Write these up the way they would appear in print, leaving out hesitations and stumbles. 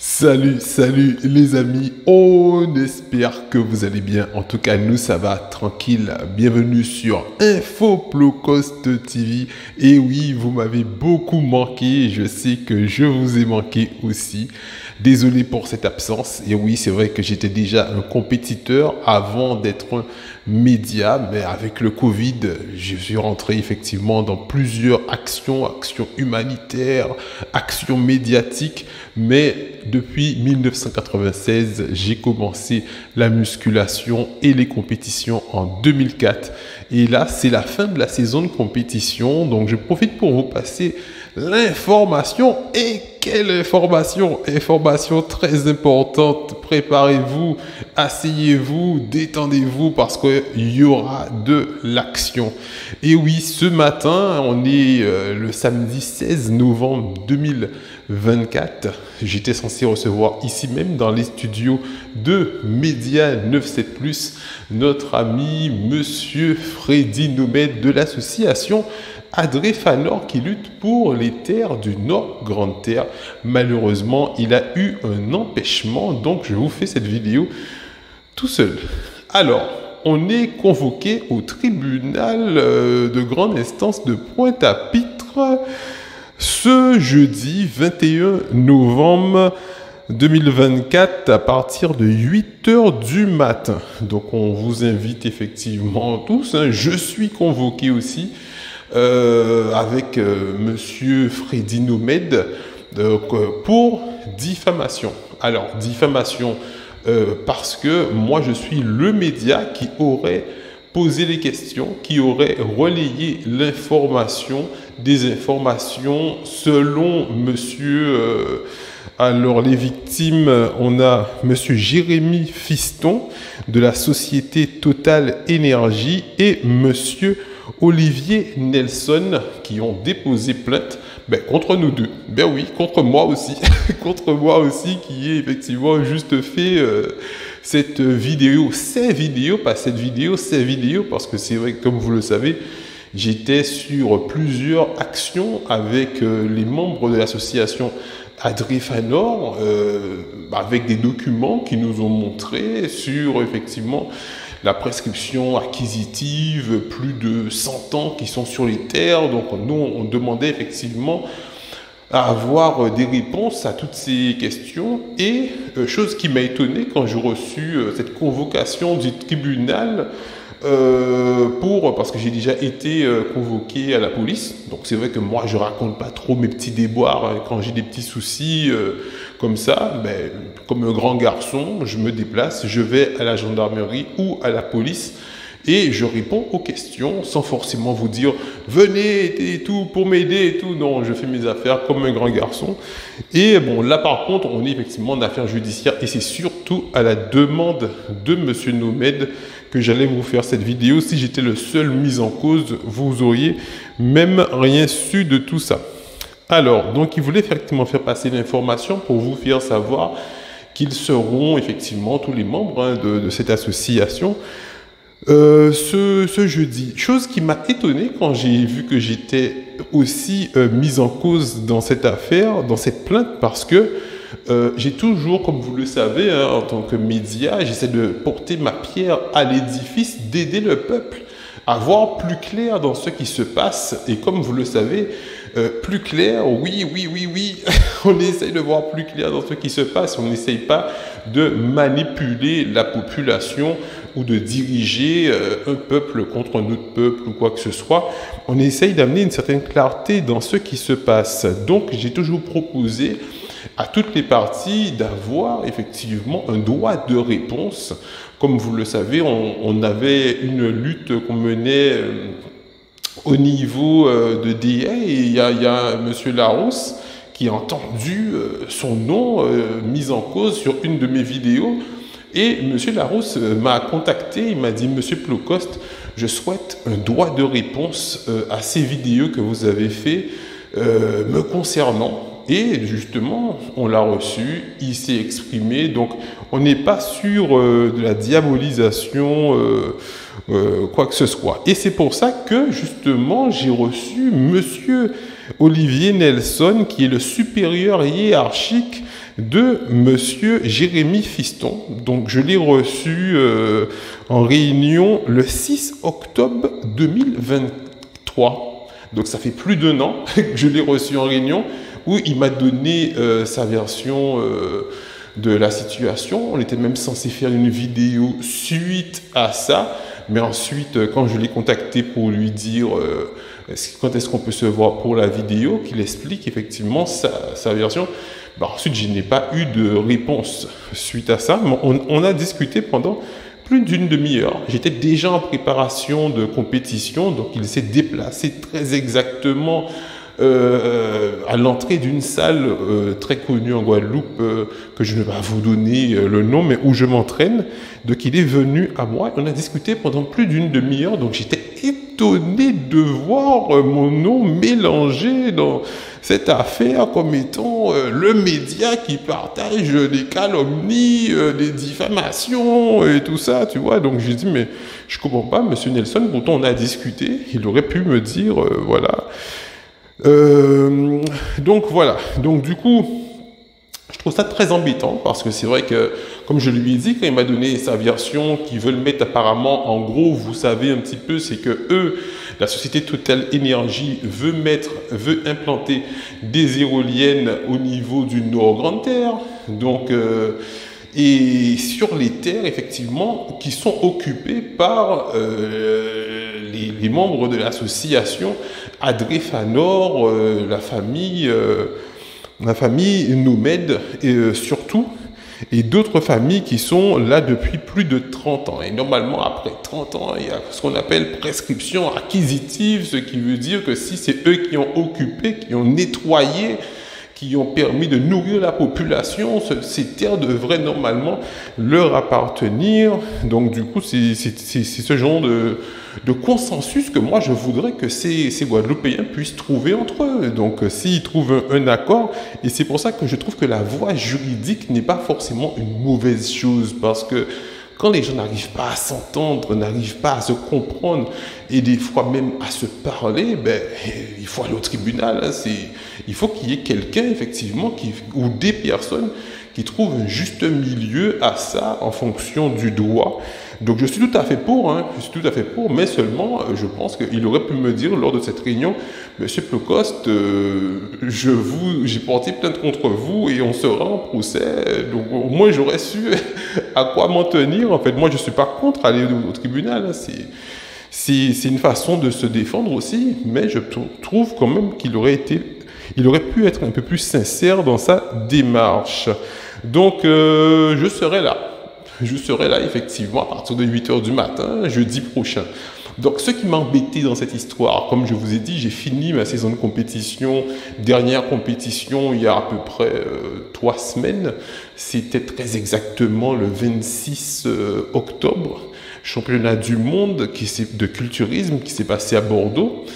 Salut les amis, on espère que vous allez bien. En tout cas, nous ça va tranquille. Bienvenue sur Infoplocost TV. Et oui, vous m'avez beaucoup manqué. Je sais que je vous ai manqué aussi. Désolé pour cette absence. Et oui, c'est vrai que j'étais déjà un compétiteur avant d'être un média. Mais avec le Covid, je suis rentré effectivement dans plusieurs actions humanitaires, actions médiatiques. Mais depuis 1996, j'ai commencé la musculation et les compétitions en 2004. Et là, c'est la fin de la saison de compétition. Donc, je profite pour vous passer l'information. Et quelle information! Information très importante. Préparez-vous, asseyez-vous, détendez-vous parce qu'il y aura de l'action. Et oui, ce matin, on est le samedi 16 novembre 2024. J'étais censé recevoir ici même dans les studios de Média 97+, notre ami Monsieur Freddy Nomade de l'association Adréfanor qui lutte pour les terres du Nord Grande Terre. Malheureusement, il a eu un empêchement, donc je vous fais cette vidéo tout seul. Alors, on est convoqué au tribunal de grande instance de Pointe-à-Pitre ce jeudi 21 novembre 2024 à partir de 8 h du matin. Donc on vous invite effectivement tous. Je suis convoqué aussi avec Monsieur Freddy Nomade pour diffamation. Alors diffamation parce que moi je suis le média qui aurait posé les questions, qui aurait relayé l'information, des informations selon monsieur... alors les victimes, on a monsieur Jérémy Fiston de la société Total Énergie et monsieur Olivier Nelson qui ont déposé plainte contre nous deux. Ben oui, contre moi aussi. Contre moi aussi qui ai effectivement juste fait cette vidéo. Ces vidéos, pas cette vidéo, ces vidéos, parce que c'est vrai que comme vous le savez, j'étais sur plusieurs actions avec les membres de l'association Adréfanor, avec des documents qui nous ont montré sur effectivement la prescription acquisitive, plus de 100 ans qui sont sur les terres. Donc nous, on demandait effectivement à avoir des réponses à toutes ces questions. Et chose qui m'a étonné quand j'ai reçu cette convocation du tribunal, parce que j'ai déjà été convoqué à la police. Donc c'est vrai que moi je raconte pas trop mes petits déboires quand j'ai des petits soucis comme ça. Mais comme un grand garçon, je me déplace, je vais à la gendarmerie ou à la police et je réponds aux questions sans forcément vous dire venez et tout pour m'aider et tout. Non, je fais mes affaires comme un grand garçon. Et bon, là par contre, on est effectivement en affaires judiciaires et c'est surtout à la demande de Monsieur Nomade que j'allais vous faire cette vidéo. Si j'étais le seul mis en cause, vous auriez même rien su de tout ça. Alors, donc il voulait effectivement faire passer l'information pour vous faire savoir qu'ils seront effectivement tous les membres de cette association ce jeudi. Chose qui m'a étonné quand j'ai vu que j'étais aussi mis en cause dans cette affaire, dans cette plainte, parce que j'ai toujours, comme vous le savez, en tant que média, j'essaie de porter ma pierre à l'édifice, d'aider le peuple à voir plus clair dans ce qui se passe. Et comme vous le savez, plus clair, oui, on essaye de voir plus clair dans ce qui se passe. On n'essaye pas de manipuler la population ou de diriger un peuple contre un autre peuple ou quoi que ce soit. On essaye d'amener une certaine clarté dans ce qui se passe. Donc, j'ai toujours proposé à toutes les parties d'avoir effectivement un droit de réponse. Comme vous le savez, on avait une lutte qu'on menait au niveau de DA et il y a Monsieur Larousse qui a entendu son nom mis en cause sur une de mes vidéos. Et Monsieur Larousse m'a contacté, il m'a dit « Monsieur Plocost, je souhaite un droit de réponse à ces vidéos que vous avez fait me concernant. » Et justement, on l'a reçu, il s'est exprimé. Donc, on n'est pas sur de la diabolisation, quoi que ce soit. Et c'est pour ça que, justement, j'ai reçu Monsieur Olivier Nelson, qui est le supérieur hiérarchique de Monsieur Jérémy Fiston. Donc je l'ai reçu en réunion le 6 octobre 2023. Donc ça fait plus d'1 an que je l'ai reçu en réunion où il m'a donné sa version de la situation. On était même censé faire une vidéo suite à ça. Mais ensuite, quand je l'ai contacté pour lui dire quand est-ce qu'on peut se voir pour la vidéo, qu'il explique effectivement sa version, ben ensuite je n'ai pas eu de réponse suite à ça. On a discuté pendant plus d'une demi-heure. J'étais déjà en préparation de compétition, donc il s'est déplacé très exactement à l'entrée d'une salle très connue en Guadeloupe, que je ne vais pas vous donner le nom, mais où je m'entraîne. Donc il est venu à moi et on a discuté pendant plus d'une demi-heure. Donc j'étais étonné de voir mon nom mélangé dans cette affaire comme étant le média qui partage des calomnies, des diffamations et tout ça, tu vois. Donc j'ai dit, mais je comprends pas, Monsieur Nelson, pourtant on a discuté, il aurait pu me dire, voilà. Donc voilà, donc du coup, je trouve ça très embêtant parce que c'est vrai que, comme je lui ai dit, quand il m'a donné sa version qu'ils veulent mettre apparemment, en gros, vous savez un petit peu, c'est que eux, la société Total Énergie veut implanter des éoliennes au niveau du Nord Grande Terre, donc et sur les terres effectivement qui sont occupées par les membres de l'association Adrefanor, la famille Noumed et surtout, et d'autres familles qui sont là depuis plus de 30 ans. Et normalement, après 30 ans, il y a ce qu'on appelle prescription acquisitive, ce qui veut dire que si c'est eux qui ont occupé, qui ont nettoyé, qui ont permis de nourrir la population, ces terres devraient normalement leur appartenir. Donc du coup, c'est ce genre de consensus que moi je voudrais que ces Guadeloupéens puissent trouver entre eux. Donc s'ils trouvent un accord, et c'est pour ça que je trouve que la voie juridique n'est pas forcément une mauvaise chose, parce que quand les gens n'arrivent pas à s'entendre, n'arrivent pas à se comprendre, et des fois même à se parler, ben, il faut aller au tribunal. Hein, il faut qu'il y ait quelqu'un, effectivement, ou des personnes qui trouvent un juste milieu à ça en fonction du droit. Donc je suis tout à fait pour, hein, je suis tout à fait pour, mais seulement je pense qu'il aurait pu me dire lors de cette réunion, Monsieur Plocost, j'ai porté plainte contre vous et on sera en procès. Donc au moins j'aurais su à quoi m'en tenir. En fait, moi je suis pas contre aller au tribunal. Hein, c'est une façon de se défendre aussi, mais je trouve quand même qu'il aurait pu être un peu plus sincère dans sa démarche. Donc je serai là. Je serai là effectivement à partir de 8 h du matin, jeudi prochain. Donc ce qui m'a embêté dans cette histoire, comme je vous ai dit, j'ai fini ma saison de compétition, dernière compétition il y a à peu près 3 semaines. C'était très exactement le 26 octobre, championnat du monde de culturisme qui s'est passé à Bordeaux.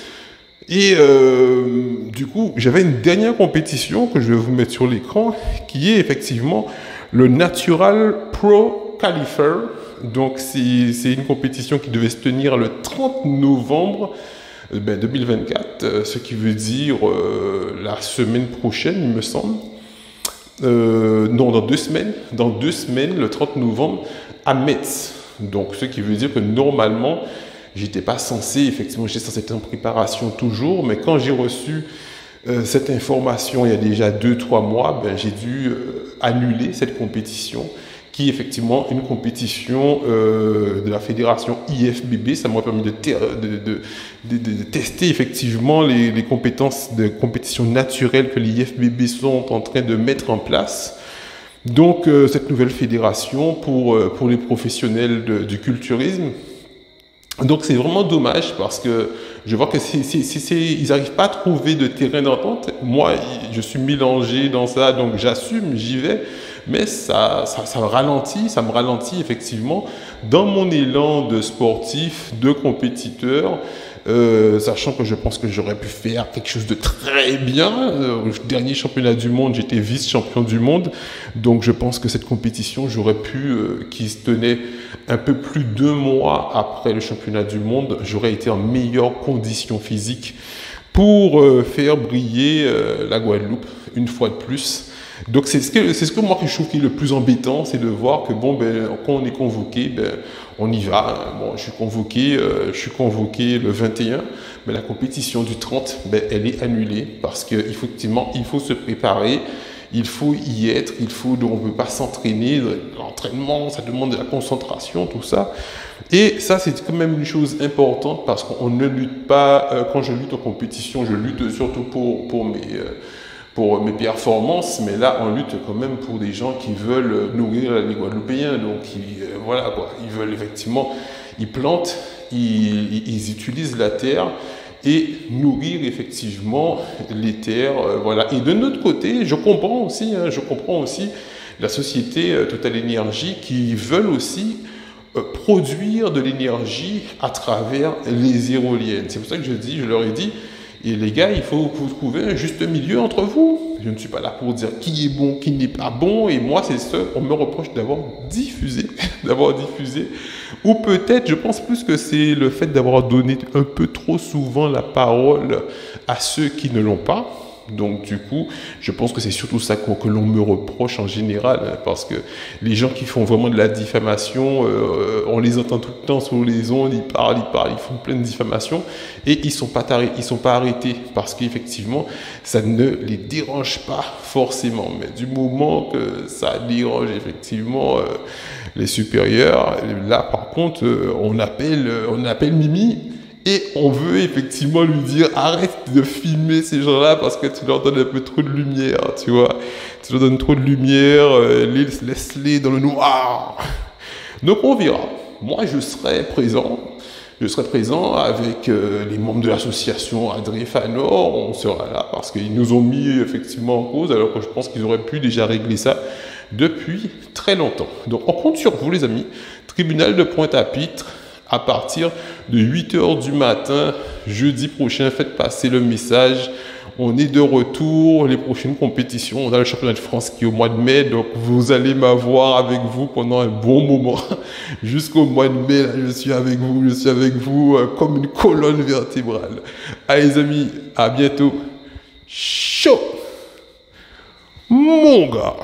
Et du coup, j'avais une dernière compétition que je vais vous mettre sur l'écran, qui est effectivement le Natural Pro Qualifier. Donc c'est une compétition qui devait se tenir le 30 novembre 2024, ce qui veut dire la semaine prochaine, il me semble. Non, dans 2 semaines. Dans 2 semaines, le 30 novembre, à Metz. Donc ce qui veut dire que normalement, j'étais pas censé, effectivement, j'étais censé être en préparation toujours, mais quand j'ai reçu cette information il y a déjà 2-3 mois, ben, j'ai dû annuler cette compétition, qui est effectivement une compétition de la fédération IFBB. Ça m'a permis de tester effectivement les compétences de compétition naturelle que les IFBB sont en train de mettre en place. Donc cette nouvelle fédération pour les professionnels du culturisme. Donc c'est vraiment dommage parce que je vois que ils n'arrivent pas à trouver de terrain d'entente. Moi, je suis mélangé dans ça, donc j'assume, j'y vais. Mais ça me ralentit effectivement dans mon élan de sportif, de compétiteur, sachant que je pense que j'aurais pu faire quelque chose de très bien. Au dernier championnat du monde, j'étais vice-champion du monde, donc je pense que cette compétition, j'aurais pu, qui se tenait un peu plus de 2 mois après le championnat du monde, j'aurais été en meilleure condition physique pour faire briller la Guadeloupe une fois de plus. Donc c'est ce que moi que je trouve qui est le plus embêtant, c'est de voir que bon ben quand on est convoqué, ben on y va. Bon, je suis convoqué le 21, mais la compétition du 30, ben elle est annulée parce que effectivement il faut se préparer. Il faut y être, on ne peut pas s'entraîner, l'entraînement, ça demande de la concentration, tout ça. Et ça, c'est quand même une chose importante parce qu'on ne lutte pas, quand je lutte en compétition, je lutte surtout pour mes performances, mais là, on lutte quand même pour des gens qui veulent nourrir les Guadeloupéens. Donc, voilà quoi, ils veulent effectivement, ils plantent, ils utilisent la terre et nourrir effectivement les terres, voilà. Et de notre côté, je comprends aussi la société Total Énergie qui veulent aussi produire de l'énergie à travers les éoliennes. C'est pour ça que je leur ai dit, et les gars, il faut que vous trouviez un juste milieu entre vous. Je ne suis pas là pour dire qui est bon, qui n'est pas bon. Et moi, c'est ça, on me reproche d'avoir diffusé, Ou peut-être, je pense plus que c'est le fait d'avoir donné un peu trop souvent la parole à ceux qui ne l'ont pas. Donc du coup, je pense que c'est surtout ça que l'on me reproche en général, hein, parce que les gens qui font vraiment de la diffamation, on les entend tout le temps sur les ondes, ils parlent, ils font plein de diffamations, et ils sont pas arrêtés, parce qu'effectivement, ça ne les dérange pas forcément. Mais du moment que ça dérange effectivement les supérieurs, là par contre, on appelle Mimi. Et on veut effectivement lui dire arrête de filmer ces gens-là parce que tu leur donnes un peu trop de lumière, tu vois. Tu leur donnes trop de lumière, laisse-les dans le noir. Donc on verra. Moi je serai présent. Je serai présent avec les membres de l'association Adré-Fanor. On sera là parce qu'ils nous ont mis effectivement en cause alors que je pense qu'ils auraient pu déjà régler ça depuis très longtemps. Donc on compte sur vous les amis. Tribunal de Pointe-à-Pitre. À partir de 8h du matin, jeudi prochain, faites passer le message. On est de retour, les prochaines compétitions. On a le championnat de France qui est au mois de mai, donc vous allez m'avoir avec vous pendant un bon moment. Jusqu'au mois de mai, là, je suis avec vous comme une colonne vertébrale. Allez les amis, à bientôt. Chaud, mon gars.